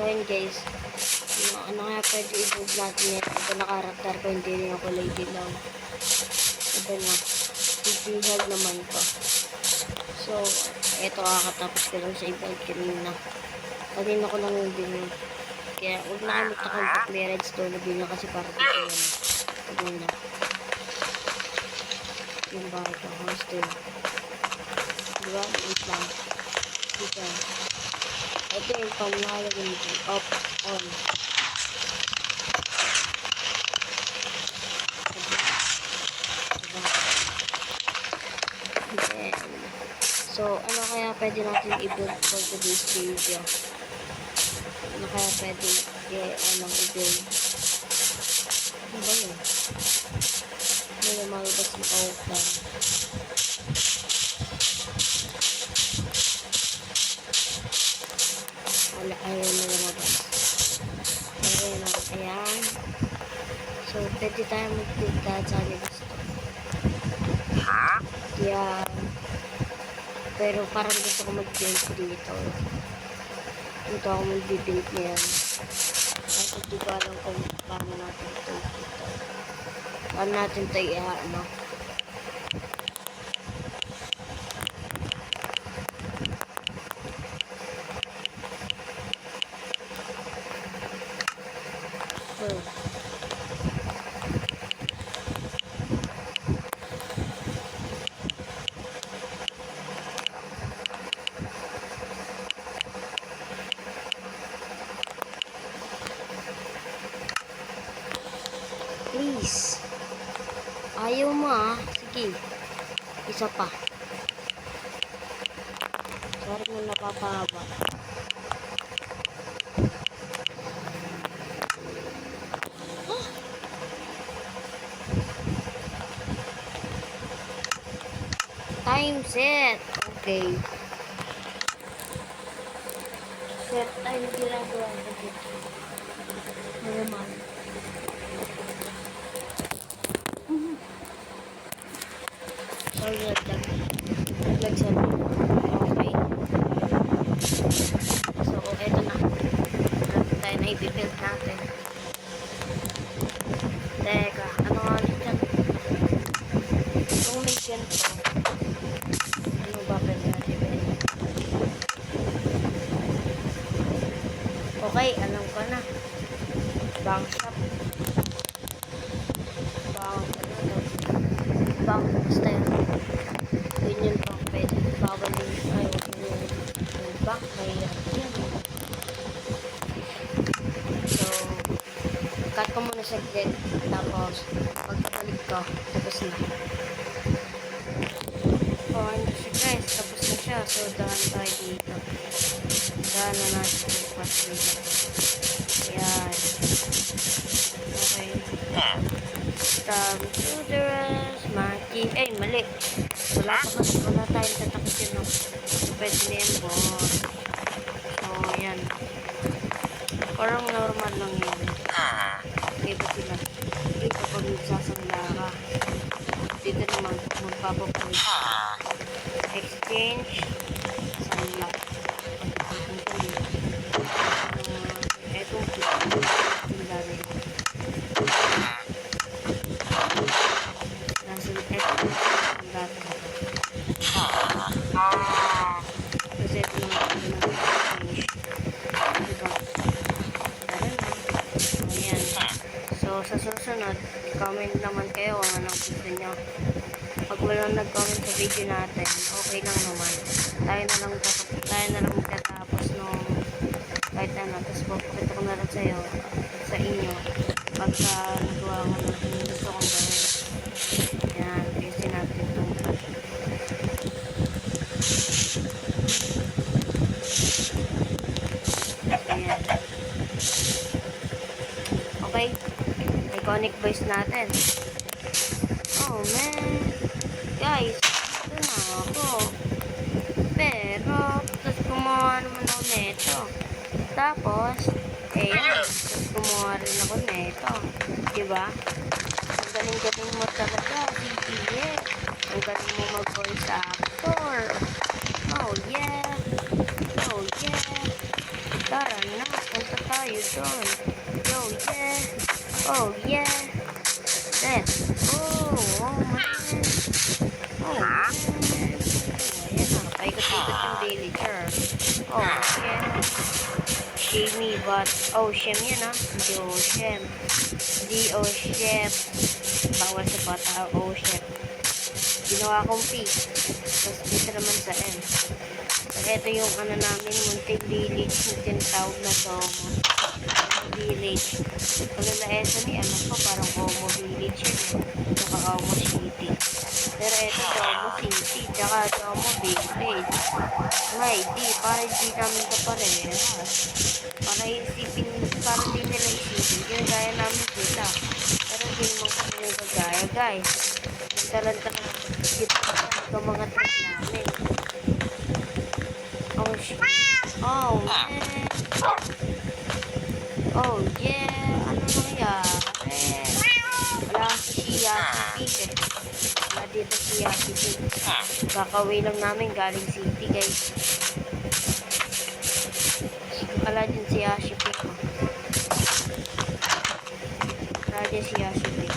So yun guys, ano kaya pwede i-build natin yan. Ito na karakter ko, hindi rin ako lady lang. Ito na, bihag naman to. So, ito kakatapos ko lang sa event kanina. Kanina ko lang yung din. Kaya huwag na kami takang may redstone na bilang kasi para dito yan. Ito na. Yung bakit ang hostel. Diba? Wait lang. Dito. Ito yung pangalagay nito. Off, on. Then, so, ano kaya pwede natin i-build for today's video? Ano kaya pwede i-build? Ano ba yun? May lumalabas na outline. Ayaw na lumabas. Ayan. So, pwede tayo mag-build kahit saan gusto. Yan. Pero parang gusto ko mag-build dito. Dito ako mag-build niyan. Kasi hindi ko alam kung paano natin ito dito. Paano natin ito i-ano. Please. Ayaw mo Sige. Isa pa. Sorry mo napapahaba. Time set. Okay. Set time ginagawa ko dito. Normal. Sorry, naglag sa okay. So, eto na. Natin tayo na i-build natin. Teka, ano nga ulit yan? Kung may ganito, ano ba pwede natin i-build? Okay, alam ko na. Bank shop. Bank, basta yun. Yun pang pwede. Bawal yung, ay, huwag yung bank. May yan. So, cut ko muna sa grid. Tapos, pagkabalik ko, tapos na. Oh, ano siya guys. Tapos na siya. So, dahan tayo dito. Dahan na natin yung pass dito. Yan. Okay. Come to the rest, Marky. Eh, mali. Wala tayong tatakisin, no? Pwede na yan, boss. So, yan. Parang normal lang yun. Dito sila. Dito pag nagsasangla ka. Dito naman, magpapapalit. Exchange. Sangla. Etong sangla rin. Kasi ito naman diba? Ayan. So, sa susunod, comment naman kayo kung anong gusto nyo. Pag walang nag-comment sa video natin, okay lang naman. Tayo na lang magtatapos nung kahit ano. Tapos papakita ko na lang sa inyo pagka nagawa ko ng gusto kong gawin. Ayan, ayusin natin itong ayan. Okay, iconic voice natin. Oh man, guys, ito na ako. Pero, tapos gumawa naman ako neto. Tapos, tapos gumawa rin ako neto. Diba? Ang galing-galing mo talaga, CPA. Ang galing mo mag-voice actor. Oh yeah. Oh yeah. Tara na, punta you doing? Yo, yeah. Oh, yeah. Let's go. Oh, man. Oh, man. Ayan na. Paikot-ikot yung villager. Oh, yeah. Shimmy, but... Oh, Shem yan ah. Hindi oh, Shem. Hindi oh, Shem. Bawal sa bata. Oh, Shem. Ginawa kong P. Tapos dito naman sa M. So, ito yung ano namin, munting village, yung tinatawag na Domo Village. Kung nalaesa ni, alam ko, parang Omo Village yun eh. Tsaka Omo City. Pero ito Domo City, tsaka Domo Village. May, para hindi namin kaparehas. Para isipin, para hindi nila isipin, ginagaya namin sila. Pero hindi naman kami nagagaya, guys. Talanta na dito sa mga trip namin. Oh, shit. Oh, man. Oh, yeah. Ano nangyari? Wala si Yasi Pig eh. Wala dito si Yasi Pig. Kakaway lang namin galing city, guys. Wala din si Yasi Pig. Wala din si Yasi Pig.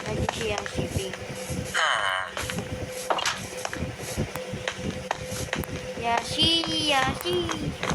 Lagi siya shipping. Yashi, Yashi.